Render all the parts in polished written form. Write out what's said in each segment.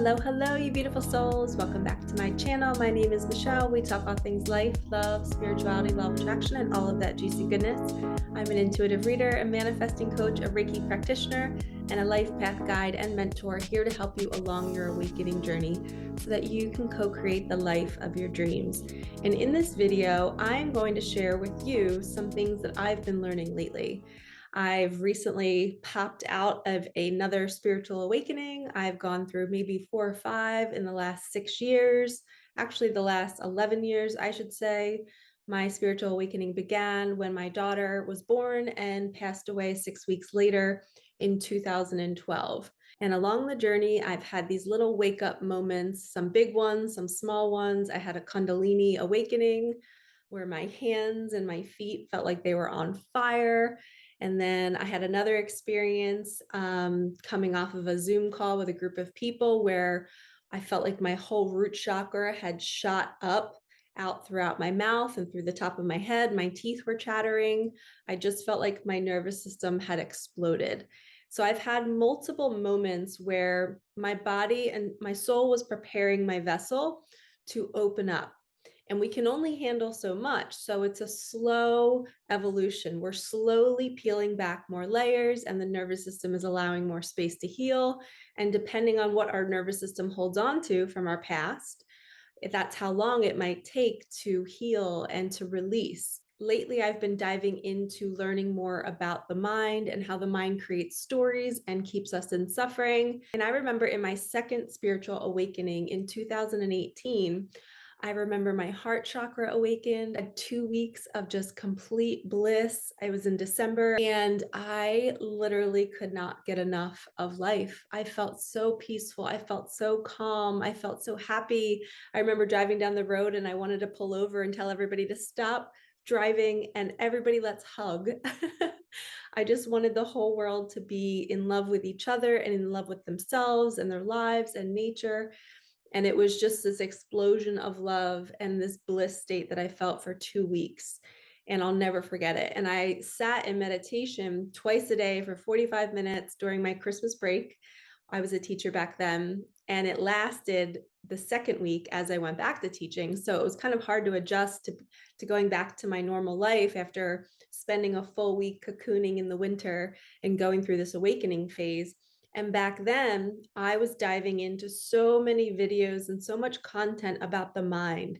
Hello, hello, you beautiful souls. Welcome back to my channel. My name is Michelle. We talk all things life, love, spirituality, law of attraction, and all of that juicy goodness. I'm an intuitive reader, a manifesting coach, a Reiki practitioner, and a life path guide and mentor here to help you along your awakening journey so that you can co-create the life of your dreams. And in this video, I'm going to share with you some things that I've been learning lately. I've recently popped out of another spiritual awakening. I've gone through maybe 4 or 5 in the last 6 years, actually the last 11 years, I should say. My spiritual awakening began when my daughter was born and passed away 6 weeks later in 2012. And along the journey, I've had these little wake up moments, some big ones, some small ones. I had a Kundalini awakening where my hands and my feet felt like they were on fire. And then I had another experience coming off of a Zoom call with a group of people where I felt like my whole root chakra had shot up out throughout my mouth and through the top of my head. My teeth were chattering. I just felt like my nervous system had exploded. So I've had multiple moments where my body and my soul was preparing my vessel to open up. And we can only handle so much. So it's a slow evolution. We're slowly peeling back more layers, and the nervous system is allowing more space to heal. And depending on what our nervous system holds on to from our past, that's how long it might take to heal and to release. Lately, I've been diving into learning more about the mind and how the mind creates stories and keeps us in suffering. And I remember in my second spiritual awakening in 2018, I remember my heart chakra awakened, 2 weeks of just complete bliss. I was in December and I literally could not get enough of life. I felt so peaceful. I felt so calm. I felt so happy. I remember driving down the road and I wanted to pull over and tell everybody to stop driving and everybody let's hug. I just wanted the whole world to be in love with each other and in love with themselves and their lives and nature. And it was just this explosion of love and this bliss state that I felt for 2 weeks. And I'll never forget it. And I sat in meditation twice a day for 45 minutes during my Christmas break. I was a teacher back then, and it lasted the second week as I went back to teaching. So it was kind of hard to adjust to going back to my normal life after spending a full week cocooning in the winter and going through this awakening phase. And back then, I was diving into so many videos and so much content about the mind.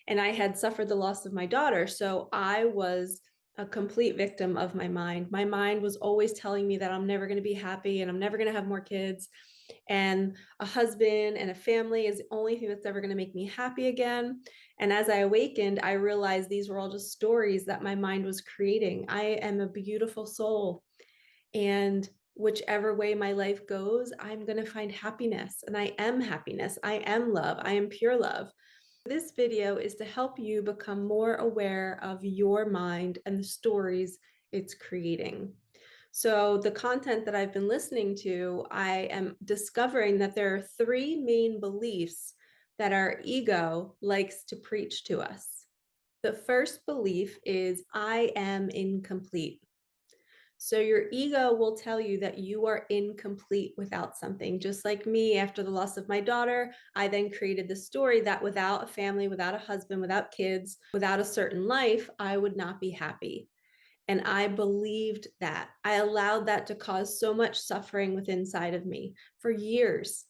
And I had suffered the loss of my daughter. So I was a complete victim of my mind. My mind was always telling me that I'm never going to be happy and I'm never going to have more kids. And a husband and a family is the only thing that's ever going to make me happy again. And as I awakened, I realized these were all just stories that my mind was creating. I am a beautiful soul. And whichever way my life goes, I'm going to find happiness. And I am happiness. I am love. I am pure love. This video is to help you become more aware of your mind and the stories it's creating. So the content that I've been listening to, I am discovering that there are 3 main beliefs that our ego likes to preach to us. The first belief is, I am incomplete. So your ego will tell you that you are incomplete without something. Just like me, after the loss of my daughter, I then created the story that without a family, without a husband, without kids, without a certain life, I would not be happy. And I believed that. I allowed that to cause so much suffering within inside of me for years.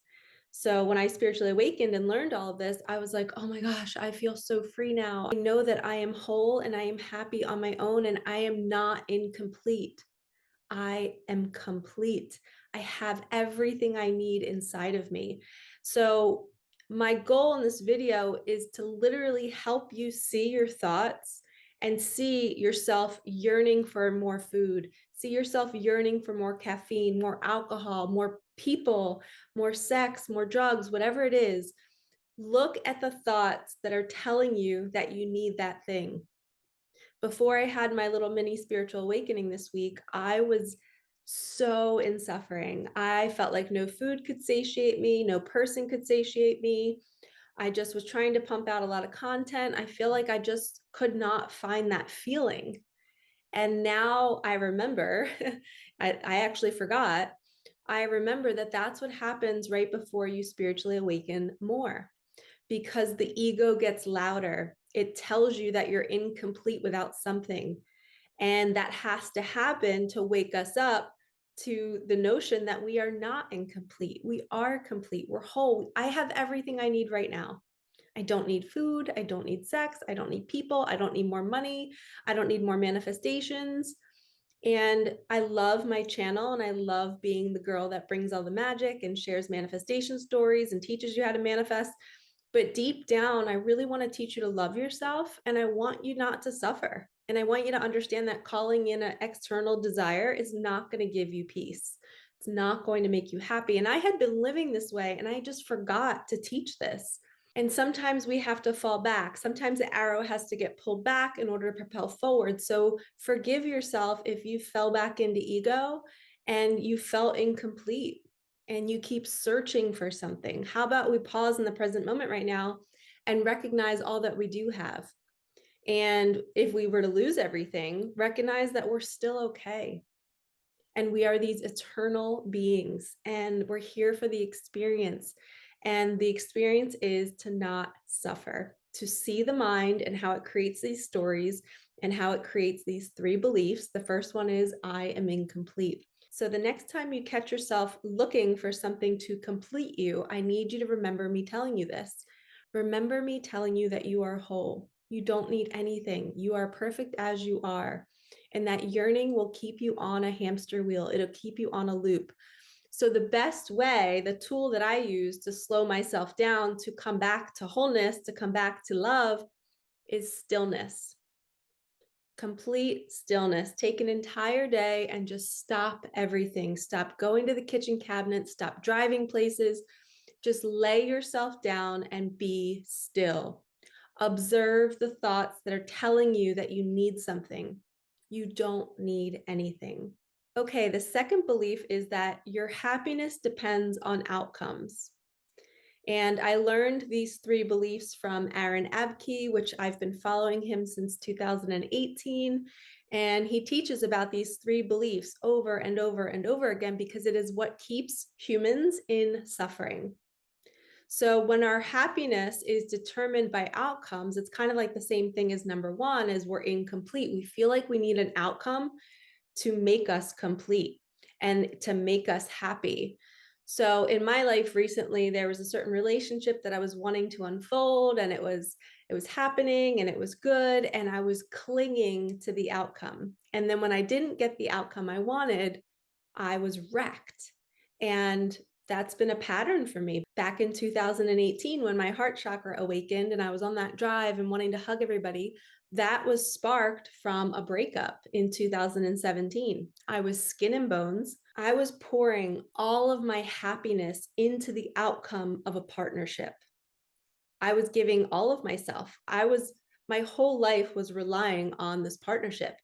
So when I spiritually awakened and learned all of this, I was like, oh my gosh, I feel so free now. I know that I am whole and I am happy on my own and I am not incomplete. I am complete. I have everything I need inside of me. So my goal in this video is to literally help you see your thoughts and see yourself yearning for more food, see yourself yearning for more caffeine, more alcohol, more people, more sex, more drugs, whatever it is. Look at the thoughts that are telling you that you need that thing. Before I had my little mini spiritual awakening this week, I was so in suffering. I felt like no food could satiate me, no person could satiate me. I just was trying to pump out a lot of content. I feel like I just could not find that feeling. And now I remember, I actually forgot, I remember that that's what happens right before you spiritually awaken more, because the ego gets louder. It tells you that you're incomplete without something. And that has to happen to wake us up to the notion that we are not incomplete. We are complete. We're whole. I have everything I need right now. I don't need food. I don't need sex. I don't need people. I don't need more money. I don't need more manifestations. And I love my channel and I love being the girl that brings all the magic and shares manifestation stories and teaches you how to manifest. But deep down, I really want to teach you to love yourself and I want you not to suffer. And I want you to understand that calling in an external desire is not going to give you peace. It's not going to make you happy. And I had been living this way and I just forgot to teach this. And sometimes we have to fall back. Sometimes the arrow has to get pulled back in order to propel forward. So forgive yourself if you fell back into ego and you felt incomplete and you keep searching for something. How about we pause in the present moment right now and recognize all that we do have? And if we were to lose everything, recognize that we're still okay. And we are these eternal beings and we're here for the experience. And the experience is to not suffer, to see the mind and how it creates these stories and how it creates these three beliefs. The first one is, I am incomplete. So the next time you catch yourself looking for something to complete you, I need you to remember me telling you this. Remember me telling you that you are whole. You don't need anything. You are perfect as you are. And that yearning will keep you on a hamster wheel. It'll keep you on a loop. So the best way, the tool that I use to slow myself down, to come back to wholeness, to come back to love, is stillness. Complete stillness. Take an entire day and just stop everything. Stop going to the kitchen cabinet, stop driving places. Just lay yourself down and be still. Observe the thoughts that are telling you that you need something. You don't need anything. Okay, the second belief is that your happiness depends on outcomes. And I learned these three beliefs from Aaron Abke, which I've been following him since 2018. And he teaches about these three beliefs over and over and over again because it is what keeps humans in suffering. So when our happiness is determined by outcomes, it's kind of like the same thing as number one, is we're incomplete. We feel like we need an outcome to make us complete and to make us happy. So in my life recently, there was a certain relationship that I was wanting to unfold and it was happening and it was good. And I was clinging to the outcome. And then when I didn't get the outcome I wanted, I was wrecked. And that's been a pattern for me. Back in 2018, when my heart chakra awakened and I was on that drive and wanting to hug everybody, that was sparked from a breakup in 2017. I was skin and bones. I was pouring all of my happiness into the outcome of a partnership. I was giving all of myself. My whole life was relying on this partnership.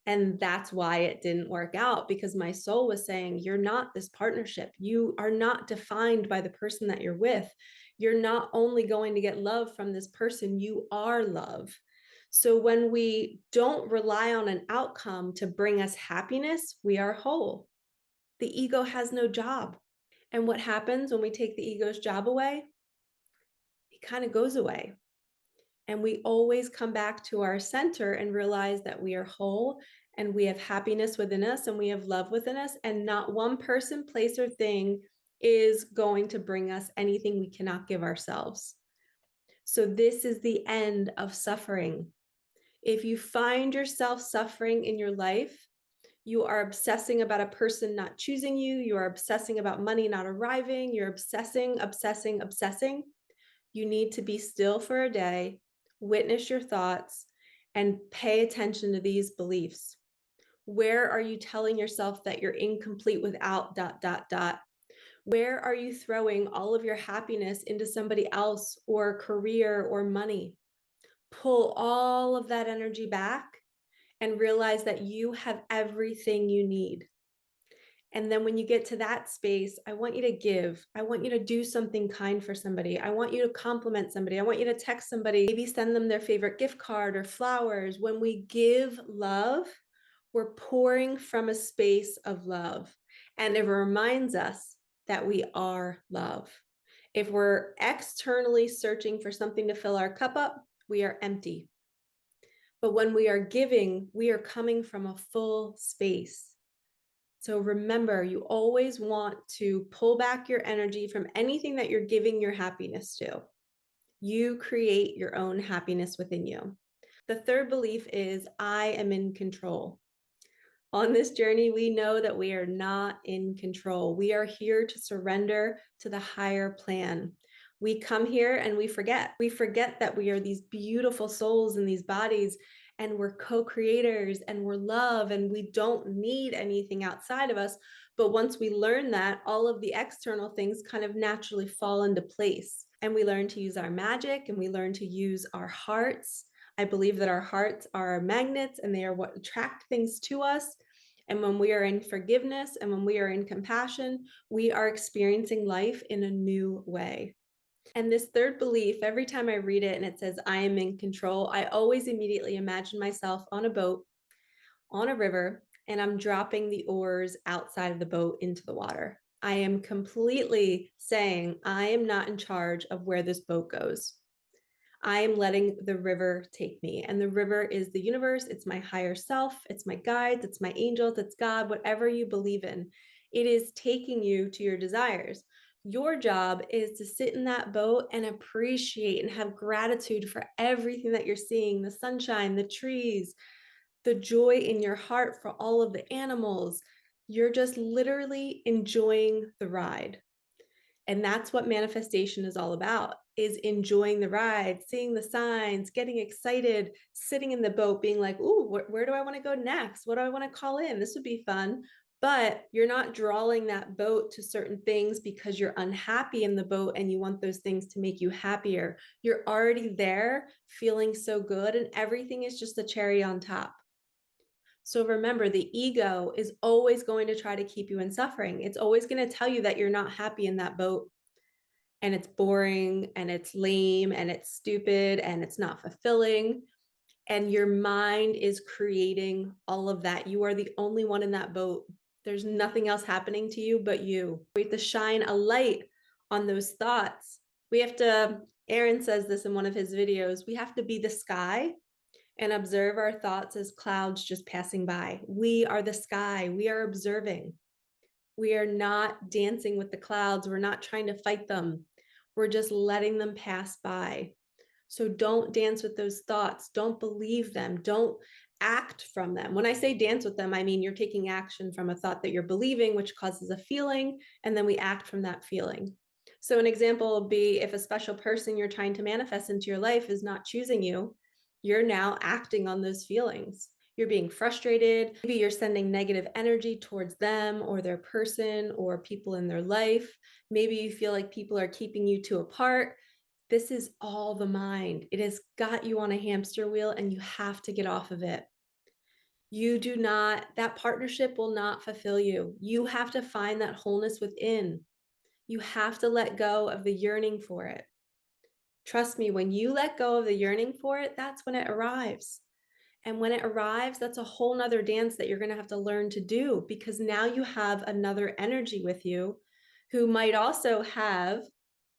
And that's why it didn't work out, because my soul was saying, you're not this partnership. You are not defined by the person that you're with. You're not only going to get love from this person, you are love. So when we don't rely on an outcome to bring us happiness, we are whole. The ego has no job. And what happens when we take the ego's job away? It kind of goes away. And we always come back to our center and realize that we are whole and we have happiness within us and we have love within us. And not one person, place, or thing is going to bring us anything we cannot give ourselves. So this is the end of suffering. If you find yourself suffering in your life, you are obsessing about a person not choosing you, you are obsessing about money not arriving, you're obsessing. You need to be still for a day, witness your thoughts, and pay attention to these beliefs. Where are you telling yourself that you're incomplete without ... Where are you throwing all of your happiness into somebody else or career or money? Pull all of that energy back and realize that you have everything you need. And then when you get to that space, I want you to give. I want you to do something kind for somebody. I want you to compliment somebody. I want you to text somebody, maybe send them their favorite gift card or flowers. When we give love, we're pouring from a space of love. And it reminds us that we are love. If we're externally searching for something to fill our cup up, we are empty. But when we are giving, we are coming from a full space. So remember, you always want to pull back your energy from anything that you're giving your happiness to. You create your own happiness within you. The third belief is I am in control. On this journey, we know that we are not in control. We are here to surrender to the higher plan. We come here and we forget. We forget that we are these beautiful souls in these bodies, and we're co-creators and we're love, and we don't need anything outside of us. But once we learn that, all of the external things kind of naturally fall into place. And we learn to use our magic, and we learn to use our hearts. I believe that our hearts are magnets, and they are what attract things to us. And when we are in forgiveness and when we are in compassion, we are experiencing life in a new way. And this third belief, every time I read it and it says, I am in control, I always immediately imagine myself on a boat, on a river, and I'm dropping the oars outside of the boat into the water. I am completely saying, I am not in charge of where this boat goes. I am letting the river take me. And the river is the universe. It's my higher self. It's my guides. It's my angels. It's God, whatever you believe in. It is taking you to your desires. Your job is to sit in that boat and appreciate and have gratitude for everything that you're seeing, the sunshine, the trees, the joy in your heart for all of the animals. You're just literally enjoying the ride. And that's what manifestation is all about, is enjoying the ride, seeing the signs, getting excited, sitting in the boat, being like, ooh, where do I want to go next? What do I want to call in? This would be fun. But you're not drawing that boat to certain things because you're unhappy in the boat and you want those things to make you happier. You're already there feeling so good, and everything is just a cherry on top. So remember, the ego is always going to try to keep you in suffering. It's always going to tell you that you're not happy in that boat, and it's boring and it's lame and it's stupid and it's not fulfilling. And your mind is creating all of that. You are the only one in that boat. There's nothing else happening to you but you. We have to shine a light on those thoughts. Aaron says this in one of his videos, we have to be the sky and observe our thoughts as clouds just passing by. We are the sky. We are observing. We are not dancing with the clouds. We're not trying to fight them. We're just letting them pass by. So don't dance with those thoughts. Don't believe them. Don't act from them. When I say dance with them, I mean you're taking action from a thought that you're believing, which causes a feeling, and then we act from that feeling. So an example would be if a special person you're trying to manifest into your life is not choosing you, you're now acting on those feelings. You're being frustrated. Maybe you're sending negative energy towards them or their person or people in their life. Maybe you feel like people are keeping you two apart. This is all the mind. It has got you on a hamster wheel and you have to get off of it. That partnership will not fulfill you. You have to find that wholeness within. You have to let go of the yearning for it. Trust me, when you let go of the yearning for it, that's when it arrives. And when it arrives, that's a whole nother dance that you're going to have to learn to do, because now you have another energy with you who might also have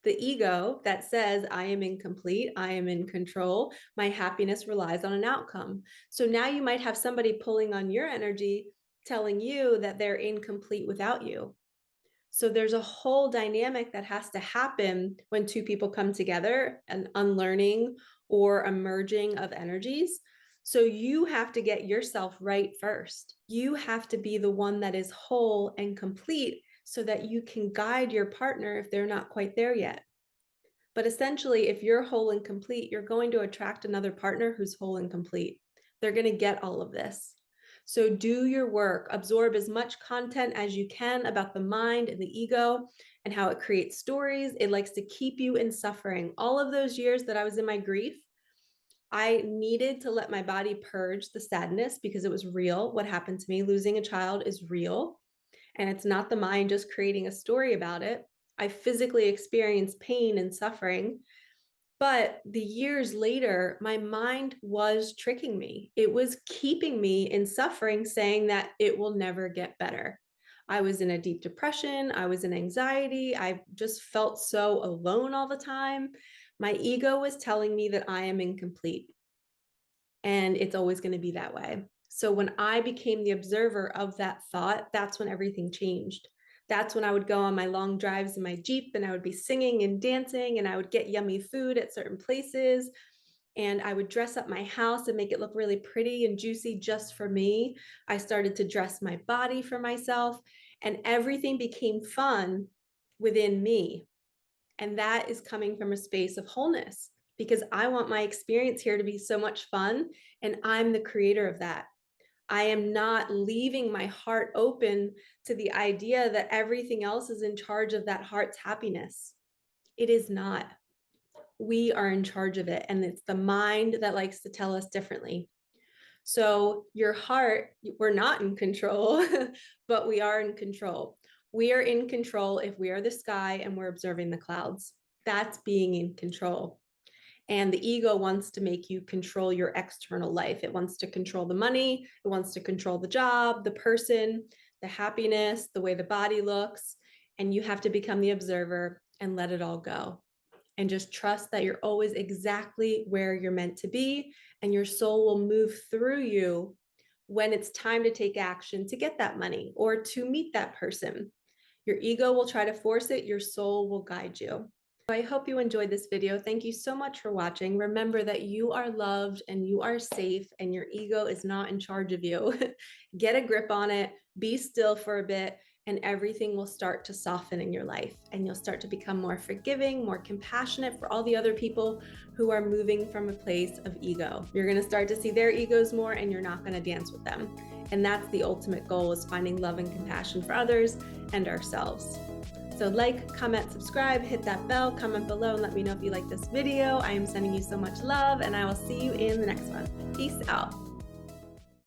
the ego that says, I am incomplete, I am in control, my happiness relies on an outcome. So now you might have somebody pulling on your energy, telling you that they're incomplete without you. So there's a whole dynamic that has to happen when two people come together, an unlearning or a merging of energies. So you have to get yourself right first. You have to be the one that is whole and complete so that you can guide your partner if they're not quite there yet. But essentially, if you're whole and complete, you're going to attract another partner who's whole and complete. They're going to get all of this. So do your work, absorb as much content as you can about the mind and the ego and how it creates stories. It likes to keep you in suffering. All of those years that I was in my grief, I needed to let my body purge the sadness because it was real. What happened to me, losing a child, is real. And it's not the mind just creating a story about it. I physically experienced pain and suffering. But the years later, my mind was tricking me. It was keeping me in suffering, saying that it will never get better. I was in a deep depression. I was in anxiety. I just felt so alone all the time. My ego was telling me that I am incomplete, and it's always going to be that way. So when I became the observer of that thought, that's when everything changed. That's when I would go on my long drives in my Jeep and I would be singing and dancing, and I would get yummy food at certain places. And I would dress up my house and make it look really pretty and juicy just for me. I started to dress my body for myself, and everything became fun within me. And that is coming from a space of wholeness, because I want my experience here to be so much fun. And I'm the creator of that. I am not leaving my heart open to the idea that everything else is in charge of that heart's happiness. It is not. We are in charge of it. And it's the mind that likes to tell us differently. So your heart, we're not in control, but we are in control. We are in control if we are the sky and we're observing the clouds. That's being in control. And the ego wants to make you control your external life. It wants to control the money. It wants to control the job, the person, the happiness, the way the body looks. And you have to become the observer and let it all go. And just trust that you're always exactly where you're meant to be, and your soul will move through you when it's time to take action to get that money or to meet that person. Your ego will try to force it, your soul will guide you. I hope you enjoyed this video. Thank you so much for watching. Remember that you are loved and you are safe, and your ego is not in charge of you. Get a grip on it, be still for a bit, and everything will start to soften in your life, and you'll start to become more forgiving, more compassionate for all the other people who are moving from a place of ego. You're going to start to see their egos more, and you're not going to dance with them. And that's the ultimate goal, is finding love and compassion for others and ourselves. So like, comment, subscribe, hit that bell, comment below, and let me know if you like this video. I am sending you so much love, and I will see you in the next one. Peace out.